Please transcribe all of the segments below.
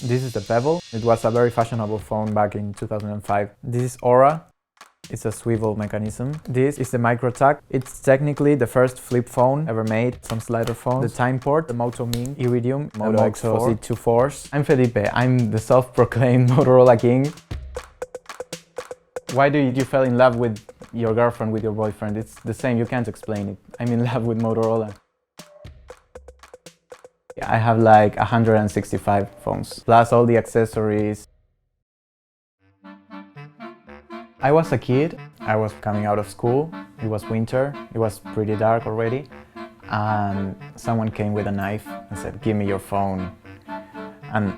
This is the Pebble. It was a very fashionable phone back in 2005. This is Aura. It's a swivel mechanism. This is the MicroTac. It's technically the first flip phone ever made. Some slider phones. The Time Port, the Moto Min, Iridium, Moto X4 Z24s. I'm Felipe. I'm the self-proclaimed Motorola King. Why do you fell in love with your girlfriend, with your boyfriend? It's the same, you can't explain it. I'm in love with Motorola. I have like 165 phones, plus all the accessories. I was a kid, I was coming out of school, it was winter, it was pretty dark already, and someone came with a knife and said, "Give me your phone." And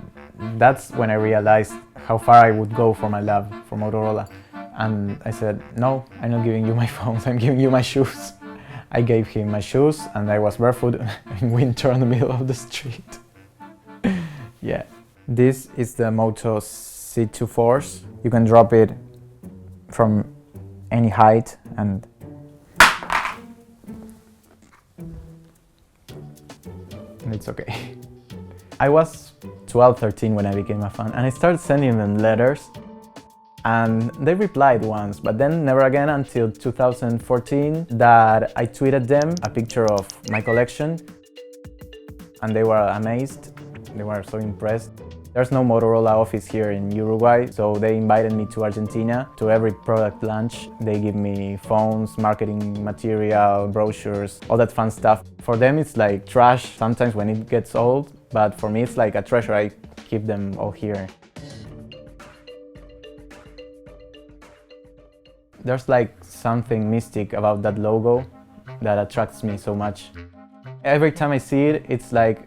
that's when I realized how far I would go for my love for Motorola. And I said, "No, I'm not giving you my phones, I'm giving you my shoes." I gave him my shoes and I was barefoot in winter in the middle of the street. Yeah. This is the Moto Z24s. You can drop it from any height and it's okay. I was 12, 13 when I became a fan, and I started sending them letters. And they replied once, but then never again until 2014 that I tweeted them a picture of my collection, and they were amazed. They were so impressed. There's no Motorola office here in Uruguay, so they invited me to Argentina. To every product launch, they give me phones, marketing material, brochures, all that fun stuff. For them it's like trash sometimes when it gets old, but for me it's like a treasure. I keep them all here. There's like something mystic about that logo that attracts me so much. Every time I see it, it's like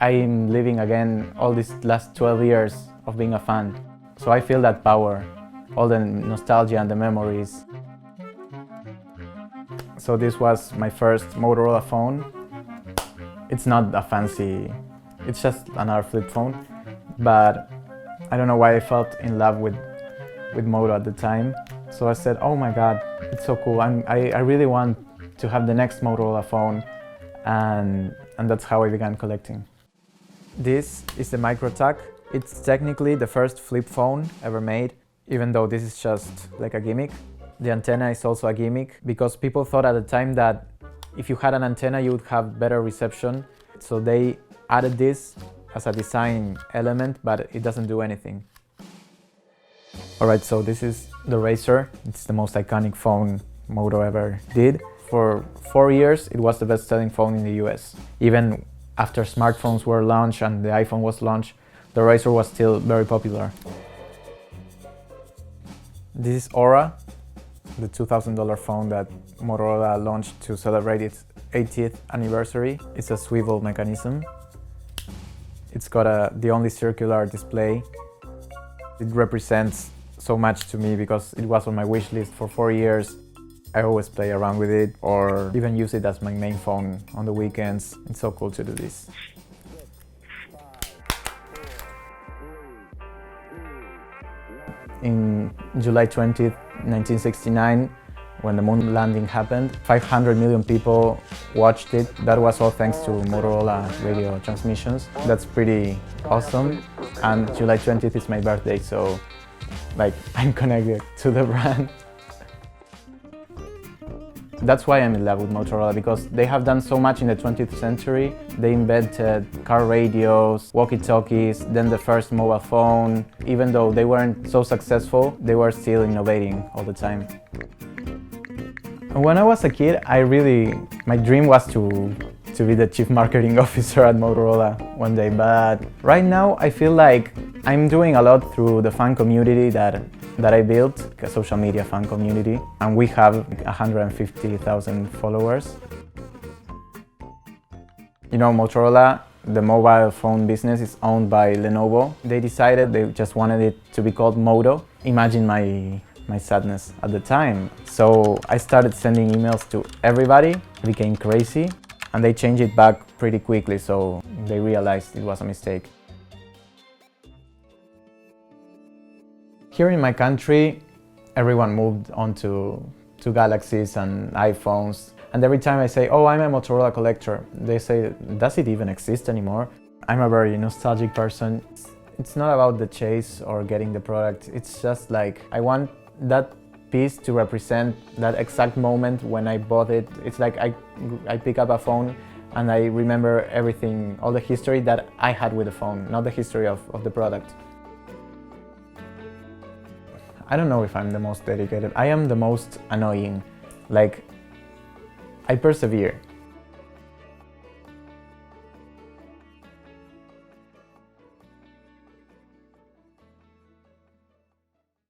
I'm living again all these last 12 years of being a fan. So I feel that power, all the nostalgia and the memories. So this was my first Motorola phone. It's not a fancy, it's just another flip phone. But I don't know why I felt in love with Moto at the time. So I said, oh my God, it's so cool. I really want to have the next Motorola phone, and that's how I began collecting. This is the MicroTac. It's technically the first flip phone ever made, even though this is just like a gimmick. The antenna is also a gimmick because people thought at the time that if you had an antenna you would have better reception. So they added this as a design element, but it doesn't do anything. Alright, so this is the Razr. It's the most iconic phone Moto ever did. For 4 years, it was the best-selling phone in the US. Even after smartphones were launched and the iPhone was launched, the Razr was still very popular. This is Aura, the $2,000 phone that Motorola launched to celebrate its 80th anniversary. It's a swivel mechanism. It's got the only circular display. It represents so much to me because it was on my wish list for 4 years. I always play around with it or even use it as my main phone on the weekends. It's so cool to do this. In July 20th, 1969, when the moon landing happened, 500 million people watched it. That was all thanks to Motorola radio transmissions. That's pretty awesome. And July 20th is my birthday, so like I'm connected to the brand. That's why I'm in love with Motorola, because they have done so much in the 20th century. They invented car radios, walkie-talkies, then the first mobile phone. Even though they weren't so successful, they were still innovating all the time. When I was a kid, my dream was to be the chief marketing officer at Motorola one day, but right now I feel like I'm doing a lot through the fan community that I built, a social media fan community, and we have 150,000 followers. You know, Motorola, the mobile phone business, is owned by Lenovo. They decided they just wanted it to be called Moto. Imagine my sadness at the time. So I started sending emails to everybody, it became crazy, and they changed it back pretty quickly, so they realized it was a mistake. Here in my country, everyone moved on to Galaxies and iPhones, and every time I say, oh, I'm a Motorola collector, they say, does it even exist anymore? I'm a very nostalgic person. It's not about the chase or getting the product. It's just like I want that piece to represent that exact moment when I bought it. It's like I pick up a phone and I remember everything, all the history that I had with the phone, not the history of the product. I don't know if I'm the most dedicated. I am the most annoying. Like, I persevere.